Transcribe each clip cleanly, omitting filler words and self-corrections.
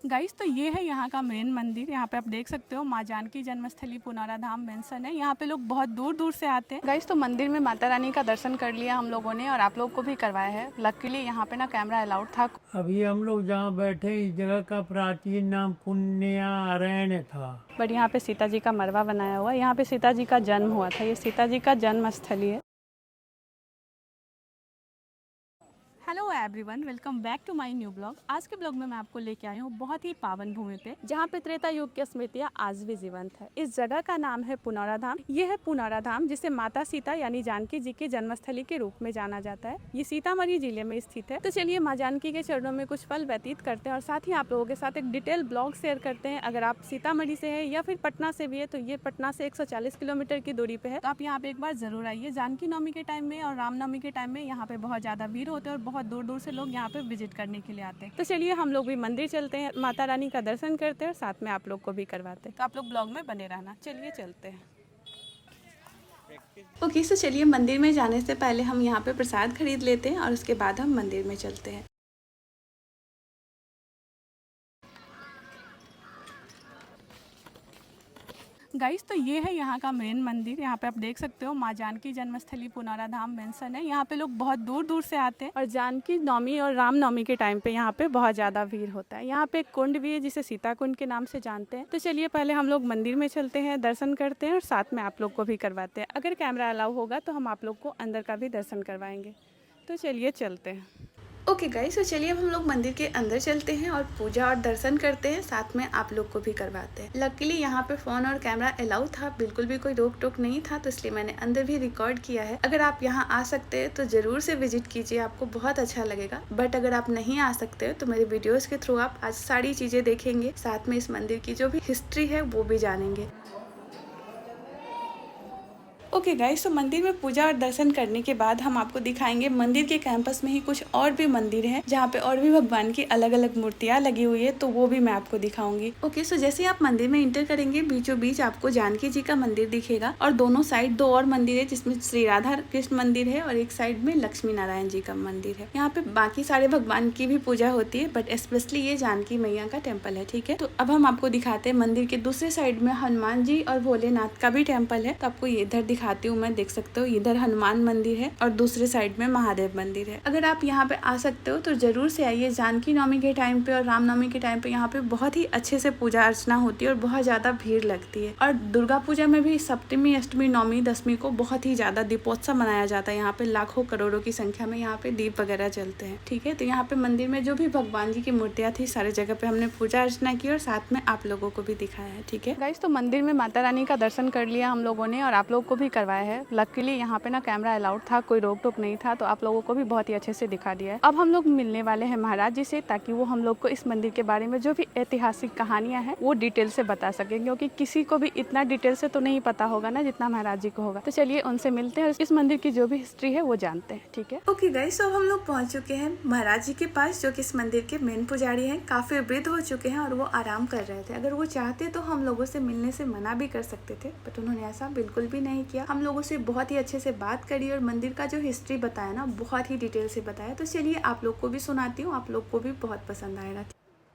Guys तो ये है यहाँ का मेन मंदिर। यहाँ पे आप देख सकते हो माँ जानकी जन्मस्थली पुनौरा धाम मेंशन है। यहाँ पे लोग बहुत दूर दूर से आते हैं। गाइस तो मंदिर में माता रानी का दर्शन कर लिया हम लोगों ने और आप लोग को भी करवाया है। लकीली यहाँ पे ना कैमरा अलाउड था। अभी हम लोग जहाँ बैठे इस जगह का प्राचीन नाम पुण्यारण्य था। बट यहाँ पे सीता जी का मरवा बनाया हुआ है। यहाँ पे सीता जी का जन्म हुआ था। ये सीता जी का जन्म स्थली है। Hello everyone, welcome back to my new blog. आज के ब्लॉग में मैं आपको लेके आई हूँ बहुत ही पावन भूमि पे, जहाँ पे त्रेता युग की स्मृतियाँ आज भी जीवंत है। इस जगह का नाम है पुनौरा धाम। ये है पुनौरा धाम, जिसे माता सीता यानी जानकी जी की जन्मस्थली के रूप में जाना जाता है। ये सीतामढ़ी जिले में स्थित है। तो चलिए माँ जानकी के चरणों में कुछ पल व्यतीत करते हैं और साथ ही आप लोगों के साथ एक डिटेल ब्लॉग शेयर करते हैं। अगर आप सीतामढ़ी से है या फिर पटना से भी है, तो ये पटना से 140 किलोमीटर की दूरी पे है। तो आप यहाँ पे एक बार जरूर आइए। जानकी नवमी के टाइम में और रामनवमी के टाइम में यहाँ पे बहुत ज्यादा भीड़ होते हैं और बहुत दूर दूर से लोग यहाँ पे विजिट करने के लिए आते हैं। तो चलिए हम लोग भी मंदिर चलते हैं, माता रानी का दर्शन करते हैं और साथ में आप लोग को भी करवाते हैं। तो आप लोग ब्लॉग में बने रहना। चलिए चलते हैं। ओके, तो चलिए मंदिर में जाने से पहले हम यहाँ पे प्रसाद खरीद लेते हैं और उसके बाद हम मंदिर में चलते हैं। गाइस तो ये है यहाँ का मेन मंदिर। यहाँ पे आप देख सकते हो माँ जानकी जन्मस्थली पुनौरा धाम मेंशन है। यहाँ पे लोग बहुत दूर दूर से आते हैं और जानकी नवमी और राम नवमी के टाइम पे यहाँ पे बहुत ज़्यादा भीड़ होता है। यहाँ पे एक कुंड भी है जिसे सीता कुंड के नाम से जानते हैं। तो चलिए पहले हम लोग मंदिर में चलते हैं, दर्शन करते हैं और साथ में आप लोग को भी करवाते हैं। अगर कैमरा अलाउ होगा तो हम आप लोग को अंदर का भी दर्शन करवाएंगे। तो चलिए चलते हैं। ओके गाइस, तो चलिए अब हम लोग मंदिर के अंदर चलते हैं और पूजा और दर्शन करते हैं, साथ में आप लोग को भी करवाते हैं। लकीली यहाँ पे फोन और कैमरा अलाउ था, बिल्कुल भी कोई रोक टोक नहीं था, तो इसलिए मैंने अंदर भी रिकॉर्ड किया है। अगर आप यहाँ आ सकते हैं तो जरूर से विजिट कीजिए, आपको बहुत अच्छा लगेगा। बट अगर आप नहीं आ सकते हो तो मेरे वीडियोज के थ्रू आप आज सारी चीजें देखेंगे, साथ में इस मंदिर की जो भी हिस्ट्री है वो भी जानेंगे। ओके गाइस, तो मंदिर में पूजा और दर्शन करने के बाद हम आपको दिखाएंगे मंदिर के कैंपस में ही कुछ और भी मंदिर हैं, जहाँ पे और भी भगवान की अलग अलग मूर्तियाँ लगी हुई है, तो वो भी मैं आपको दिखाऊंगी। ओके, सो जैसे आप मंदिर में इंटर करेंगे, बीचों बीच आपको जानकी जी का मंदिर दिखेगा और दोनों साइड दो और मंदिर है, जिसमें श्री राधा कृष्ण मंदिर है और एक साइड में लक्ष्मी नारायण जी का मंदिर है। यहाँ पे बाकी सारे भगवान की भी पूजा होती है, बट स्पेशली ये जानकी मैया का टेम्पल है। ठीक है, तो अब हम आपको दिखाते हैं मंदिर के दूसरे साइड में हनुमान जी और भोलेनाथ का भी टेम्पल है। तो आपको ये इधर दिखाती हूँ मैं, देख सकते हो इधर हनुमान मंदिर है और दूसरे साइड में महादेव मंदिर है। अगर आप यहाँ पे आ सकते हो तो जरूर से आइए। जानकी नवमी के टाइम पे और रामनवमी के टाइम पे यहाँ पे बहुत ही अच्छे से पूजा अर्चना होती है और बहुत ज्यादा भीड़ लगती है। और दुर्गा पूजा में भी सप्तमी, अष्टमी, नवमी, दसवीं को बहुत ही ज्यादा दीपोत्सव मनाया जाता है। यहाँ पे लाखों करोड़ों की संख्या में यहाँ पे दीप वगैरह जलते हैं। ठीक है, तो यहाँ पे मंदिर में जो भी भगवान जी की मूर्तियाँ थी, सारे जगह पे हमने पूजा अर्चना की और साथ में आप लोगों को भी दिखाया है। ठीक है गाइस, तो मंदिर में माता रानी का दर्शन कर लिया हम लोगों ने और आप लोग को भी करवाया है। लकीली यहाँ पे ना कैमरा अलाउड था, कोई रोक टोक नहीं था, तो आप लोगों को भी बहुत ही अच्छे से दिखा दिया है। अब हम लोग मिलने वाले हैं महाराज जी से, ताकि वो हम लोग को इस मंदिर के बारे में जो भी ऐतिहासिक कहानियां हैं वो डिटेल से बता सके, क्योंकि किसी को भी इतना डिटेल से तो नहीं पता होगा ना जितना महाराज जी को होगा। तो चलिए उनसे मिलते हैं, इस मंदिर की जो भी हिस्ट्री है वो जानते हैं। ठीक है, ओके गाइस, तो अब हम लोग पहुंच चुके हैं महाराज जी के पास, जो कि इस मंदिर के मेन पुजारी हैं। काफी वृद्ध हो चुके हैं और वो आराम कर रहे थे। अगर वो चाहते तो हम लोगों से मिलने से मना भी कर सकते थे, बट उन्होंने ऐसा बिल्कुल भी नहीं किया। हम लोगों से बहुत ही अच्छे से बात करी और मंदिर का जो हिस्ट्री बताया ना, बहुत ही डिटेल से बताया। तो चलिए आप लोग को भी सुनाती हूँ, आप लोग को भी बहुत पसंद आएगा।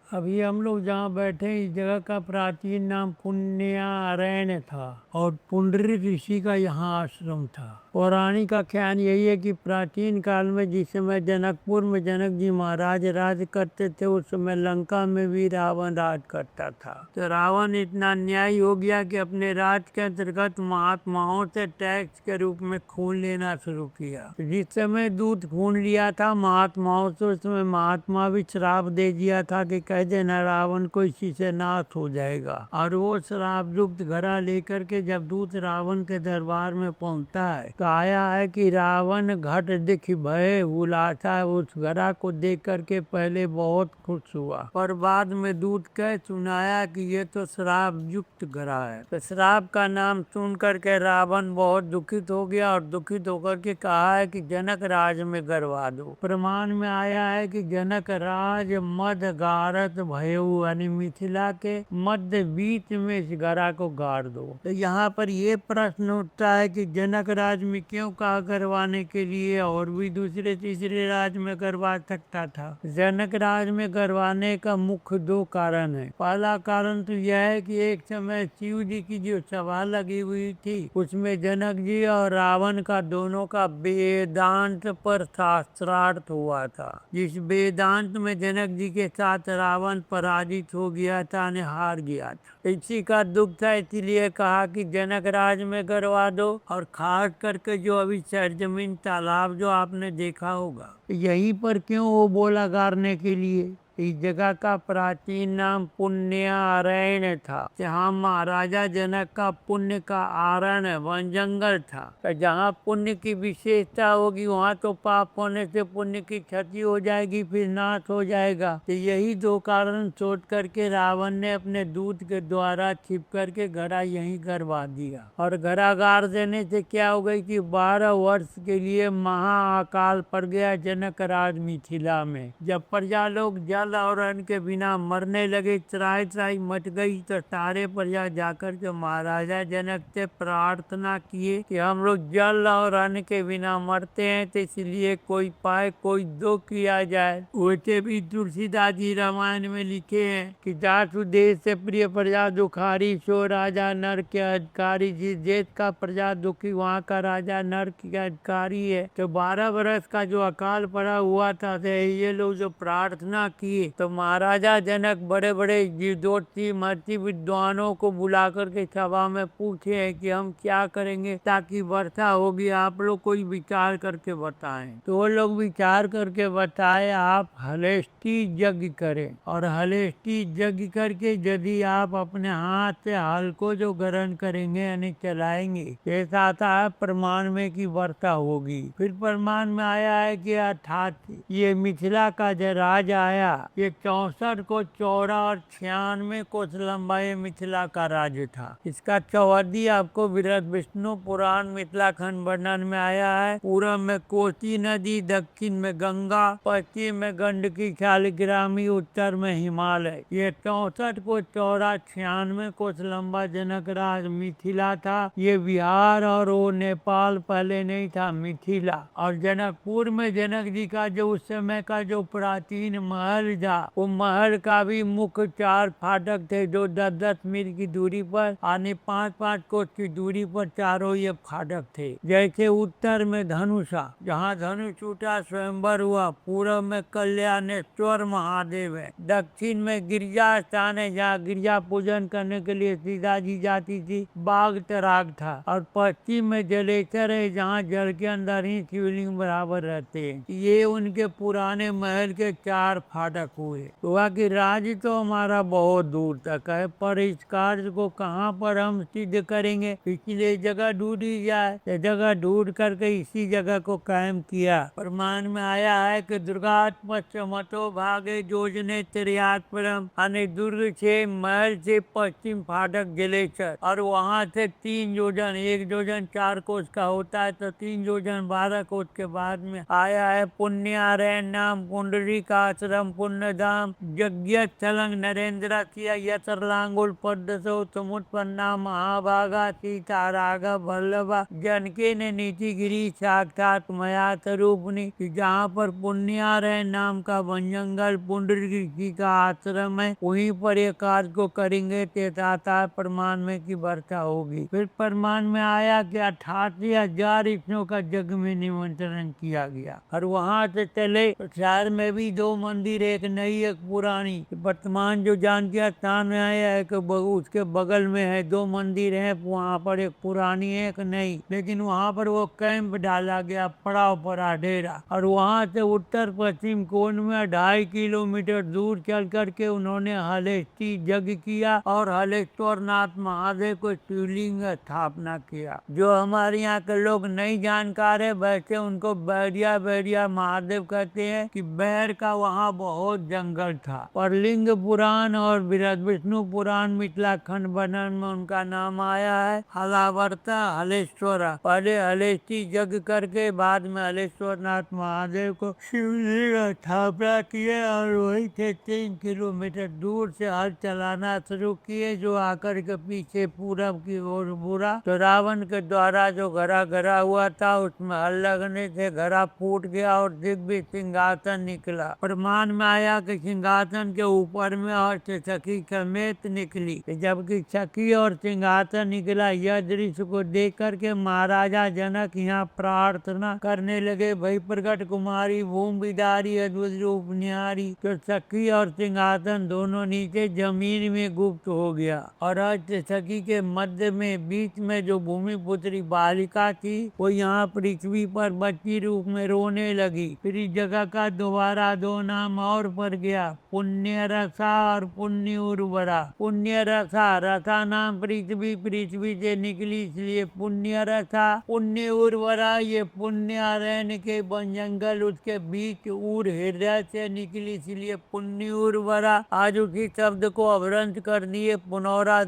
अभी हम लोग जहाँ बैठे इस जगह का प्राचीन नाम पुण्यारण्य था और पुंडरी ऋषि का यहाँ आश्रम था। पौराणिक आख्यान यही है कि प्राचीन काल में जिस समय जनकपुर में जनक जी महाराज राज करते थे, उस समय लंका में भी रावण राज करता था। तो रावण इतना अन्यायी हो गया कि अपने राज के अंतर्गत महात्माओं से टैक्स के रूप में खून लेना शुरू किया। तो जिस समय दूध खून लिया था महात्माओं से, उस समय महात्मा भी श्राप दे दिया था कि कह देना रावण को इसी से नाश हो जाएगा। और वो श्राप युक्त घड़ा लेकर के जब दूत रावण के दरबार में पहुंचता है, तो आया है कि रावण घट दिख भय उलासा। उस घड़ा को देख करके पहले बहुत खुश हुआ, पर बाद में दूत कह सुनाया कि ये तो श्राप युक्त घड़ा है। तो श्राप का नाम सुन करके रावण बहुत दुखित हो गया और दुखित होकर के कहा है कि जनक राज में गरवा दो। प्रमाण में आया है कि जनक राज मद गारद भारत भयऊ यानी मिथिला के मध्य बीच में इस गरा को गाड़ दो। तो यहाँ पर ये प्रश्न उठता है कि जनक राज में क्यों कहा करवाने के लिए, और भी दूसरे तीसरे राज में करवा सकता था। जनक राज में करवाने का मुख्य दो कारण है। पहला कारण तो यह है कि एक समय शिव जी की जो सभा लगी हुई थी उसमें जनक जी और रावण का दोनों का वेदांत पर शास्त्रार्थ हुआ था। जिस वेदांत में जनक जी के साथ रावण पराजित हो गया था, हार गया था। इसी का दुख था, इसलिए कहा कि जनक राज में करवा दो। और खास करके जो अभी सरजमीन तालाब जो आपने देखा होगा, यहीं पर क्यों वो बोला गाड़ने के लिए। इस जगह का प्राचीन नाम पुण्यारण्य था। जहाँ महाराजा जनक का पुण्य का आरण्य वन जंगल था। तो जहाँ पुण्य की विशेषता होगी वहाँ तो पाप होने से पुण्य की क्षति हो जाएगी, फिर नाश हो जाएगा। तो यही दो कारण सोच करके रावण ने अपने दूत के द्वारा छिप करके घड़ा यहीं करवा दिया। और घड़ा गाड़ देने से क्या हो गई कि 12 वर्ष के लिए महाअकाल पड़ गया जनक राज मिथिला में। जब प्रजा लोग जल और अन्न के बिना मरने लगे, त्राही त्राही मच गई, तो सारे प्रजा जाकर के महाराजा जनक से प्रार्थना किए कि हम लोग जल और अन्न के बिना मरते हैं, तो इसलिए कोई पाए कोई दो किया जाए। वैसे भी तुलसीदास जी रामायण में लिखे हैं कि जासु देश से प्रिय प्रजा दुखारी, सो राजा नर के अधिकारी। जिस देश का प्रजा दुखी वहाँ का राजा नर के अधिकारी है। तो 12 वर्ष का जो अकाल पड़ा हुआ था, तो ये लोग जो प्रार्थना की तो महाराजा जनक बड़े बड़े ज्योतिषी महर्षि विद्वानों को बुला करके सभा में पूछे हैं कि हम क्या करेंगे ताकि वर्षा होगी, आप लोग कोई विचार करके बताएं। तो वो लोग विचार करके बताए, आप हलेष्टि यज्ञ करें, और हलेष्टि यज्ञ करके यदि आप अपने हाथ से हल को जो ग्रहण करेंगे यानी चलाएंगे, ऐसा आता है प्रमाण में कि वर्षा होगी। फिर प्रमाण में आया है कि अर्थात ये मिथिला का जो राज आया, ये 64 को चौड़ा और 96 कोस लंबा ये मिथिला का राज्य था। इसका चौहदी आपको बृहद विष्णु पुराण मिथिला खंड वर्णन में आया है। पूर्व में कोसी नदी, दक्षिण में गंगा, पश्चिम में गंडकी शालिग्रामी, उत्तर में हिमालय। ये 64 को चौड़ा 96 कोस लंबा जनक राज मिथिला था। ये बिहार और वो नेपाल पहले नहीं था, मिथिला। और जनकपुर में जनक जी का जो उस समय का जो प्राचीन महल था, वो महल का भी मुख्य 4 फाटक थे जो 10-10 मील की दूरी पर यानी 5-5 कोस की दूरी पर चारों ये फाटक थे। जैसे उत्तर में धनुषा, जहाँ धनुष टूटा स्वयंवर हुआ। पूर्व में कल्याणेश्वर महादेव है। दक्षिण में गिरजा स्थान है, जहाँ गिरजा पूजन करने के लिए सीता जी जाती थी। बाग तराग था। और पश्चिम में जलेश्वर है, जहाँ जल के अंदर ही शिवलिंग बराबर रहते हैं। ये उनके पुराने महल के 4 फाटक हुए। हुआ कि राज्य तो हमारा बहुत दूर तक है, पर इस कार्य को कहाँ पर हम सिद्ध करेंगे, इसलिए जगह ढूंढी जाए। तो जगह ढूंढ करके इसी जगह को कायम किया। प्रमाण में आया है कि दुर्गात पश्चिमतो भागे जोजने त्रियात परम, यानी दुर्ग से महल से पश्चिम फाटक जलेश्वर, और वहाँ से 3 योजन, 1 योजन 4 कोस का होता है, तो 3 योजन 12 कोस के बाद में आया है पुण्यारण्य नाम पुंडरी का आश्रम पुण्यधाम यज्ञ स्थलंग नरेंद्र यतरलांगुल पद्मसो समुत्पन्ना महाभागा सीता राघव वल्लभा जनके ने नीति गिरी साक्षात मया स्वरूपनी। जहाँ पर पुण्यारण्य नाम का वन जंगल पुंडरी ऋषि का आश्रम है, वहीं पर ये कार्य को करेंगे तो प्रमाण में की वर्षा होगी। फिर प्रमाण में आया कि 88,000 ऋषियों का जग में निमंत्रण किया गया। और वहाँ से चले तो शहर में भी 2 मंदिर, एक नई एक पुरानी। वर्तमान जो जानकी स्थान में आया है कि उसके बगल में है 2 मंदिर हैं, वहाँ पर एक पुरानी है एक नई। लेकिन वहाँ पर वो कैंप डाला गया, पड़ाव पड़ा डेरा। और वहाँ से उत्तर पश्चिम कोण में 2.5 किलोमीटर दूर चल करके उन्होंने हलेष्टि यज्ञ किया और हलेश्वर नाथ महादेव को शिवलिंग स्थापना किया। जो हमारे यहाँ के लोग नहीं जानकार है, वैसे उनको बैरिया महादेव कहते हैं कि बैर का वहाँ बहुत बहुत जंगल था। पर लिंग पुराण और विष्णु पुराण मिथिलाखंड वर्णन में उनका नाम आया है हलावर्ता हलेश्वरा। पहले हलेष्टी यज्ञ करके बाद में हलेश्वर नाथ महादेव को शिवलिंग स्थापना किए और वहीं से 3 किलोमीटर दूर से हल चलाना शुरू किए, जो आकर के पीछे पूरब की ओर बुरा। तो रावण के द्वारा जो घड़ा गड़ा हुआ था उसमें हल लगने से घड़ा फूट गया और दिव्य सिंहासन निकला। प्रमाण में आया कि सिंहासन के ऊपर में और सखी समेत निकली। जबकि सखी और सिंहासन निकला, यह दृश्य को देख करके महाराजा जनक यहाँ प्रार्थना करने लगे, भई प्रकट कुमारी भूमि विदारी अद्भुत रूप निहारी। तो सखी और सिंहासन दोनों नीचे जमीन में गुप्त हो गया और सखी के मध्य में बीच में जो भूमि पुत्री बालिका थी वो यहाँ पृथ्वी पर बच्ची रूप में रोने लगी। फिर इस जगह का दोबारा 2 नाम और पड़ गया, पुण्य रसा और पुण्य उर्वरा। पुण्य रसा, रसा नाम पृथ्वी, पृथ्वी से निकली इसलिए पुण्य रसा। पुण्य उर्वरा, ये पुण्य अरण्य के वन जंगल उसके बीच उर हृदय से निकली इसलिए पुण्य उर्वरा। आज उसी शब्द को अवरंत कर दिए पुनौरा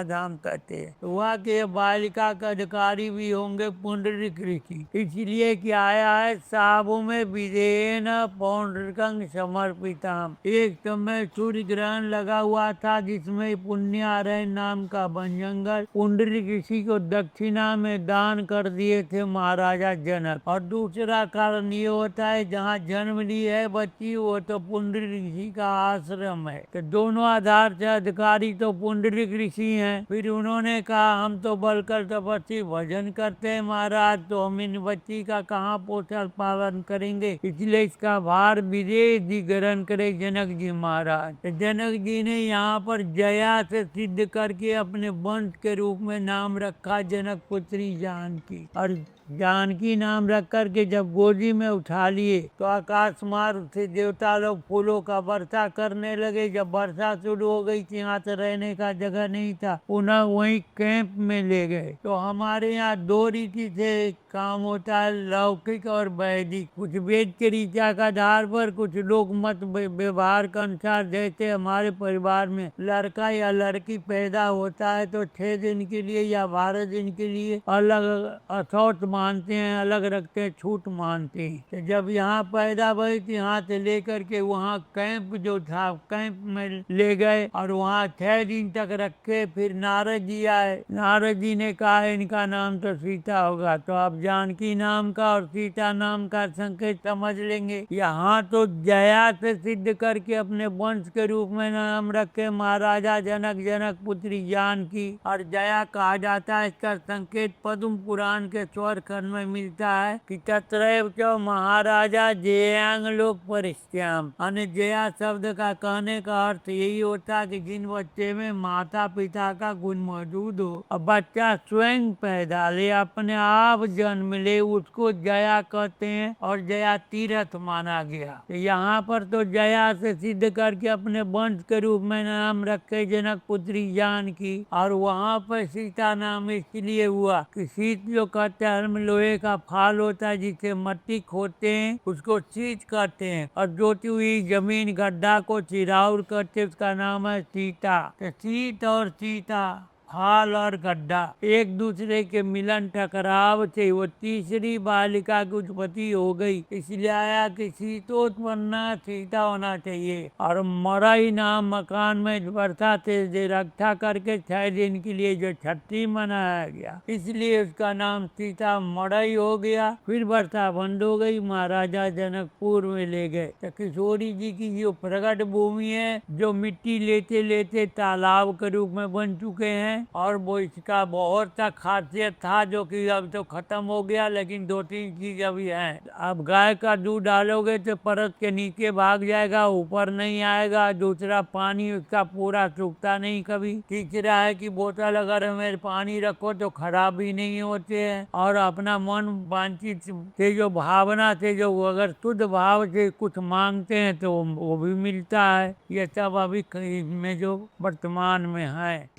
धाम कहते हैं। वहाँ के बालिका का अधिकारी भी होंगे पुंडरीक ऋषि, इसलिए कि आया है साबु में विदेन पौंडरिकं समर्पिताम। एक समय सूर्य ग्रहण लगा हुआ था जिसमें पुण्यारण्य नाम का वन जंगल पुंडरीक ऋषि को दक्षिणा में दान कर दिए थे महाराजा जनक। और दूसरा कारण ये होता है जहाँ जन्म ली है बच्ची वो तो पुंडरीक ऋषि का आश्रम है। तो दोनों आधार से अधिकारी तो पुंडरीक ऋषि हैं। फिर उन्होंने कहा हम तो बलकर तपस्वी भजन करते हैं महाराज, तो हम इन बच्ची का कहाँ पोषण पालन करेंगे, इसलिए इसका भार विदेह जी ग्रहण करे जनक जी महाराज। तो जनक जी ने यहाँ पर जया से सिद्ध करके अपने वंश के रूप में नाम रखा जनक पुत्री जानकी। और जानकी नाम रख करके जब गोदी में उठा लिए तो आकाश मार्ग से देवता लोग फूलों का वर्षा करने लगे। जब वर्षा शुरू हो गई थी यहाँ से रहने का जगह नहीं था, पुनः वहीं कैंप में ले गए। तो हमारे यहाँ 2 रीति से काम होता है, लौकिक और वैदिक। कुछ वेद के रीत्या का आधार पर, कुछ लोग मत व्यवहार के अनुसार। जैसे हमारे परिवार में लड़का या लड़की पैदा होता है तो 6 दिन के लिए या 12 दिन के लिए अलग अथौत मानते हैं, अलग रखते हैं, छूट मानते हैं। तो जब यहाँ पैदा हुई तो यहाँ से लेकर के वहाँ कैंप जो था कैंप में ले गए और वहाँ 6 दिन तक रखे। फिर नारद जी आए, नारद जी ने कहा इनका नाम तो सीता होगा। तो आप जानकी नाम का और सीता नाम का संकेत समझ लेंगे। यहाँ तो जया से सिद्ध करके अपने वंश के रूप में नाम रखे महाराजा जनक, जनक पुत्री जानकी। और जया कहा जाता है, इसका संकेत पद्म पुराण के स्वर खंड में मिलता है कि तत्रैव च महाराजा जयांग लोक परिश्याम। अन्य जया शब्द का कहने का अर्थ यही होता है कि जिन बच्चे में माता पिता का गुण मौजूद हो और बच्चा स्वयं पैदा ले, अपने आप जन्म ले, उसको जया कहते हैं और जया तीर्थ माना गया। तो यहाँ पर तो जया से सिद्ध करके अपने वंश के रूप में नाम रखे जनक पुत्री जानकी। और वहाँ पर सीता नाम इसलिए हुआ कि शीत जो कहते हैं लोहे का फाल होता है जिसे मट्टी खोदते हैं उसको सीत कहते हैं, और जोती हुई जमीन गड्ढा को चिराउर करते हैं, उसका नाम है सीता। तो सीत और सीता, फाल और गड्ढा एक दूसरे के मिलन टकराव से वो तीसरी बालिका की उत्पत्ति हो गई। इसलिए आया कि शीतोत्पन्ना सीता होना चाहिए। और मरई नाम मकान में वर्षा से रक्षा करके 6 दिन के लिए जो छठी मनाया गया इसलिए उसका नाम सीता मरई हो गया। फिर वर्षा बंद हो गई, महाराजा जनकपुर में ले गए। तो किशोरी जी की जो प्रकट भूमि है जो मिट्टी लेते लेते तालाब के रूप में बन चुके हैं, और वो इसका बहुत सा खासियत था जो कि अब तो खत्म हो गया, लेकिन 2-3 चीज अभी है। अब गाय का दूध डालोगे तो परत के नीचे भाग जाएगा, ऊपर नहीं आएगा। दूसरा, पानी उसका पूरा सूखता नहीं। कभी तीसरा है कि बोतल अगर हमें पानी रखो तो खराब भी नहीं होते हैं। और अपना मन वांछित से जो भावना से जो अगर शुद्ध भाव से कुछ मांगते हैं तो वो भी मिलता है। ये सब अभी में जो वर्तमान में है।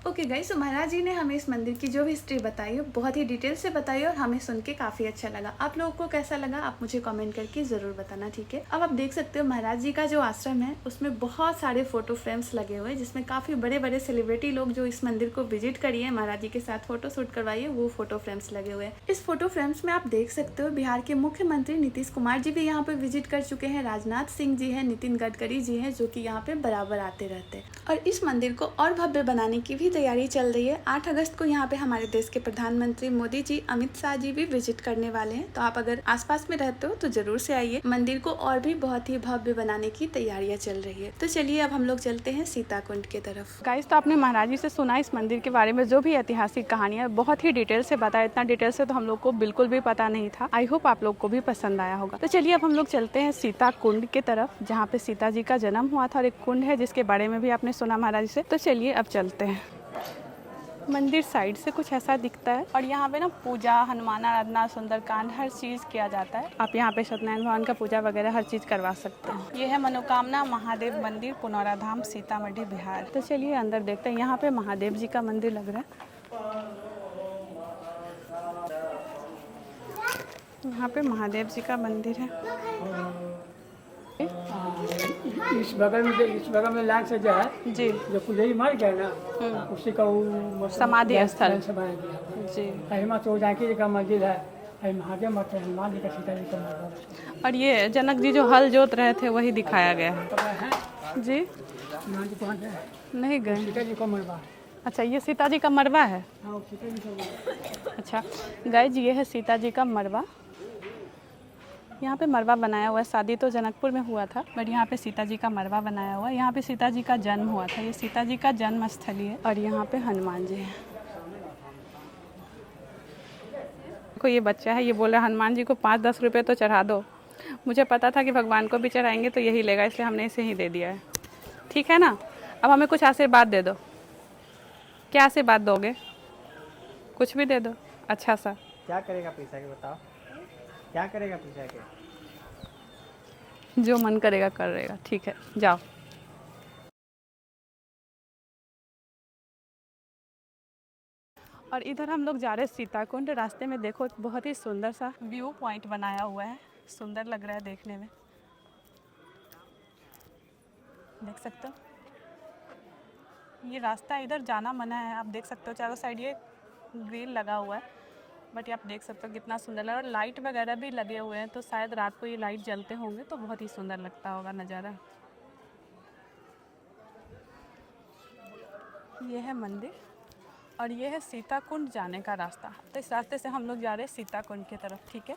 ओके गाइस, तो महाराज जी ने हमें इस मंदिर की जो भी हिस्ट्री बताई है बहुत ही डिटेल से बताई और हमें सुन के काफ़ी अच्छा लगा। आप लोगों को कैसा लगा आप मुझे कमेंट करके ज़रूर बताना, ठीक है। अब आप देख सकते हो महाराज जी का जो आश्रम है उसमें बहुत सारे फोटो फ्रेम्स लगे हुए हैं, जिसमें काफ़ी बड़े बड़े सेलिब्रिटी लोग जो इस मंदिर को विजिट करिए महाराज जी के साथ फोटो शूट करवाइए वो फोटो फ्रेम्स लगे हुए हैं। इस फोटो फ्रेम्स में आप देख सकते हो बिहार के मुख्यमंत्री नीतीश कुमार जी भी यहाँ पे विजिट कर चुके हैं, राजनाथ सिंह जी हैं, नितिन गडकरी जी हैं, जो कि यहाँ पे बराबर आते रहते हैं। और इस मंदिर को और भव्य बनाने की भी तैयारी चल रही है। 8 अगस्त को यहाँ पे हमारे देश के प्रधानमंत्री मोदी जी, अमित शाह जी भी विजिट करने वाले हैं, तो आप अगर आसपास में रहते हो तो जरूर से आइए। मंदिर को और भी बहुत ही भव्य बनाने की तैयारियां चल रही है। तो चलिए अब हम लोग चलते हैं सीता कुंड की तरफ। गाइस, तो आपने महाराज जी से सुना इस मंदिर के बारे में जो भी ऐतिहासिक कहानियां बहुत ही डिटेल से बताया। इतना डिटेल से तो हम लोग को बिल्कुल भी पता नहीं था। आई होप आप लोग को भी पसंद आया होगा। तो चलिए अब हम लोग चलते हैं सीता कुंड की तरफ, जहाँ पे सीता जी का जन्म हुआ था, और एक कुंड है जिसके बारे में भी आपने सुना महाराज जी से। तो चलिए अब चलते हैं। मंदिर साइड से कुछ ऐसा दिखता है और यहाँ पे ना पूजा, हनुमान आराधना, सुंदरकांड हर चीज़ किया जाता है। आप यहाँ पे सत्यनारायण भगवान का पूजा वगैरह हर चीज़ करवा सकते हैं। ये है मनोकामना महादेव मंदिर, पुनौरा धाम, सीतामढ़ी, बिहार। तो चलिए अंदर देखते हैं। यहाँ पे महादेव जी का मंदिर लग रहा है। यहाँ पे महादेव जी का मंदिर है। इस बगल में लाइन से जो है जी, जो पुजारी मर गया ना उसी का वो समाधि स्थल से बनाया गया है। जी। अहिमा तो जानकी जी का मंदिर है, महादेव मठ है, हनुमान जी का, सीता जी का मंदिर और ये जनक जी जो हल जोत रहे थे वही दिखाया गया है। है। जी, हनुमान जी कहाँ गए? नहीं गए। सीता जी का मरवा। अच्छा, ये सीता जी का मरवा है। हाँ, वो सीता जी का मरवा। अच्छा गाइज, ये है सीता जी का मरवा। यहाँ पे मरवा बनाया हुआ है। शादी तो जनकपुर में हुआ था, बट यहाँ पे सीता जी का मरवा बनाया हुआ है। यहाँ पे सीता जी का जन्म हुआ था। ये सीता जी का जन्म स्थली है। और यहाँ पे हनुमान जी हैं। को ये बच्चा है, ये बोल रहा है हनुमान जी को 5-10 रुपये तो चढ़ा दो। मुझे पता था कि भगवान को भी चढ़ाएंगे तो यही लेगा, इसलिए हमने इसे ही दे दिया है। ठीक है ना। अब हमें कुछ आशीर्वाद दे दो। क्या आशीर्वाद दोगे? कुछ भी दे दो अच्छा सा। क्या करेगा पैसा के बताओ, क्या करेगा पैसा के? जो मन करेगा करेगा। ठीक है, जाओ। और इधर हम लोग जा रहे हैं सीताकुंड। रास्ते में देखो बहुत ही सुंदर सा व्यू पॉइंट बनाया हुआ है, सुंदर लग रहा है देखने में, देख सकते हो। ये रास्ता इधर जाना मना है, आप देख सकते हो। चारों साइड ये ग्रिल लगा हुआ है, बट ये आप देख सकते हो कितना सुंदर लग रहा है। और लाइट वगैरह भी लगे हुए हैं, तो शायद रात को ये लाइट जलते होंगे तो बहुत ही सुंदर लगता होगा नज़ारा। ये है मंदिर और ये है सीताकुंड जाने का रास्ता। तो इस रास्ते से हम लोग जा रहे हैं सीताकुंड की तरफ, ठीक है।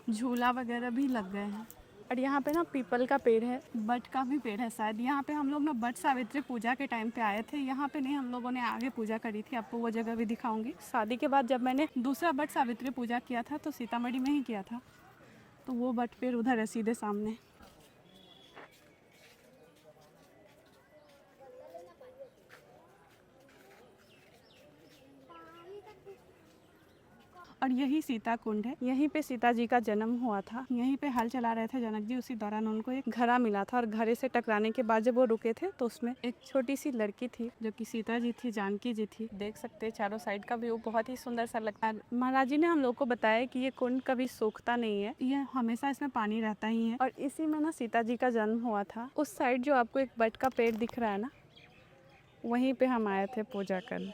झूला वगैरह भी लग गए हैं। और यहाँ पे ना पीपल का पेड़ है, बट का भी पेड़ है शायद। यहाँ पे हम लोग ना बट सावित्री पूजा के टाइम पे आए थे। यहाँ पे नहीं, हम लोगों ने आगे पूजा करी थी, आपको वो जगह भी दिखाऊंगी। शादी के बाद जब मैंने दूसरा बट सावित्री पूजा किया था तो सीतामढ़ी में ही किया था, तो वो बट पेड़ उधर है सीधे सामने। और यही सीता कुंड है, यहीं पे सीता जी का जन्म हुआ था। यहीं पे हल चला रहे थे जनक जी, उसी दौरान उनको एक घड़ा मिला था और घड़े से टकराने के बाद जब वो रुके थे तो उसमें एक छोटी सी लड़की थी जो कि सीता जी थी, जानकी जी थी। देख सकते हैं चारों साइड का व्यू बहुत ही सुंदर सा लगता है। महाराज जी ने हम लोग को बताया कि ये कुंड कभी सूखता नहीं है, ये हमेशा इसमें पानी रहता ही है। और इसी में ना सीता जी का जन्म हुआ था। उस साइड जो आपको एक बट का पेड़ दिख रहा है ना, वहीं पे हम आए थे पूजा करने।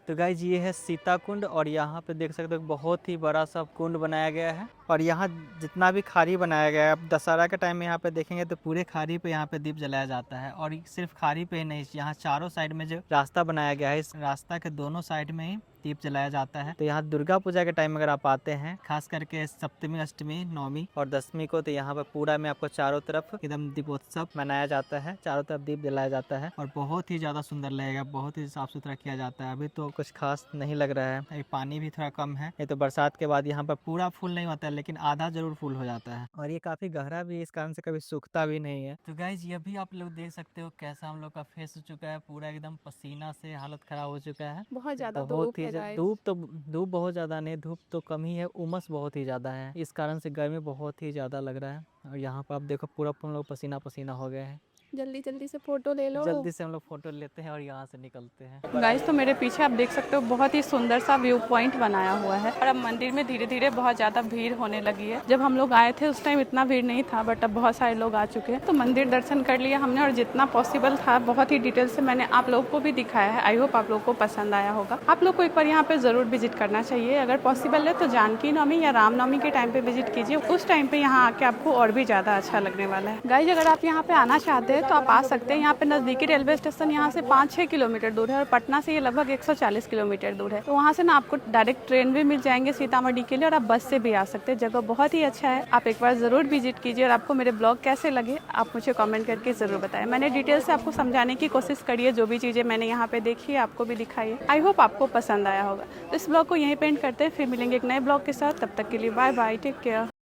तो गाइज ये है सीता कुंड और यहाँ पे देख सकते हो बहुत ही बड़ा सा कुंड बनाया गया है। और यहाँ जितना भी खारी बनाया गया है, अब दशहरा के टाइम में यहाँ पे देखेंगे तो पूरे खारी पे यहाँ पे दीप जलाया जाता है। और सिर्फ खारी पे ही नहीं, यहाँ चारों साइड में जो रास्ता बनाया गया है, इस रास्ता के दोनों साइड में ही दीप जलाया जाता है। तो यहाँ दुर्गा पूजा के टाइम अगर आप आते हैं, खास करके सप्तमी, अष्टमी, नवमी और दशमी को, तो यहाँ पर पूरा में आपको चारों तरफ एकदम दीपोत्सव मनाया जाता है, चारों तरफ दीप जलाया जाता है और बहुत ही ज़्यादा सुंदर लगेगा। बहुत ही साफ सुथरा किया जाता है। अभी तो कुछ खास नहीं लग रहा है, अभी पानी भी थोड़ा कम है। ये तो बरसात के बाद यहाँ पर पूरा फुल नहीं होता है, लेकिन आधा जरूर फुल हो जाता है। और ये काफी गहरा भी है, इस कारण से कभी सूखता भी नहीं है। तो गाइज ये भी आप लोग देख सकते हो कैसा हम लोग का फेस हो चुका है, पूरा एकदम पसीना से हालत खराब हो चुका है। बहुत ज्यादा बहुत ही guys। धूप बहुत ज़्यादा नहीं, धूप तो कम ही है, उमस बहुत ही ज़्यादा है, इस कारण से गर्मी बहुत ही ज़्यादा लग रहा है। और यहाँ पर आप देखो पूरा हम लोग पसीना पसीना हो गए हैं। जल्दी जल्दी से फोटो ले लो। जल्दी से हम लोग फोटो लेते हैं और यहाँ से निकलते हैं। गाइस तो मेरे पीछे आप देख सकते हो बहुत ही सुंदर सा व्यू पॉइंट बनाया हुआ है और अब मंदिर में धीरे धीरे बहुत ज़्यादा भीड़ होने लगी है। जब हम लोग आए थे उस टाइम इतना भीड़ नहीं था, बट अब बहुत सारे लोग आ चुके हैं। तो मंदिर दर्शन कर लिया हमने और जितना पॉसिबल था बहुत ही डिटेल से मैंने आप लोगों को भी दिखाया है। आई होप आप लोगों को पसंद आया होगा। आप लोग को एक बार यहाँ पे ज़रूर विजिट करना चाहिए। अगर पॉसिबल है तो जानकी नवमी या रामनवमी के टाइम पे विजिट कीजिए, उस टाइम पे यहाँ आके आपको और भी ज़्यादा अच्छा लगने वाला है। गाइस अगर आप यहाँ पे आना चाहते हैं तो आप आ सकते हैं। यहाँ पे नज़दीकी रेलवे स्टेशन यहाँ से 5-6 किलोमीटर दूर है और पटना से ये लगभग 140 किलोमीटर दूर है। तो वहाँ से ना आपको डायरेक्ट ट्रेन भी मिल जाएंगे सीतामढ़ी के लिए और आप बस से भी आ सकते हैं। जगह बहुत ही अच्छा है, आप एक बार ज़रूर विजिट कीजिए। और आपको मेरे ब्लॉग कैसे लगे आप मुझे कमेंट करके ज़रूर बताएं। मैंने डिटेल से आपको समझाने की कोशिश करी है, जो भी चीज़ें मैंने यहाँ पे देखी है आपको भी दिखाई है। आई होप आपको पसंद आया होगा। तो इस ब्लॉग को यहीं पे एंड करते हैं, फिर मिलेंगे एक नए ब्लॉग के साथ। तब तक के लिए बाय बाय, टेक केयर।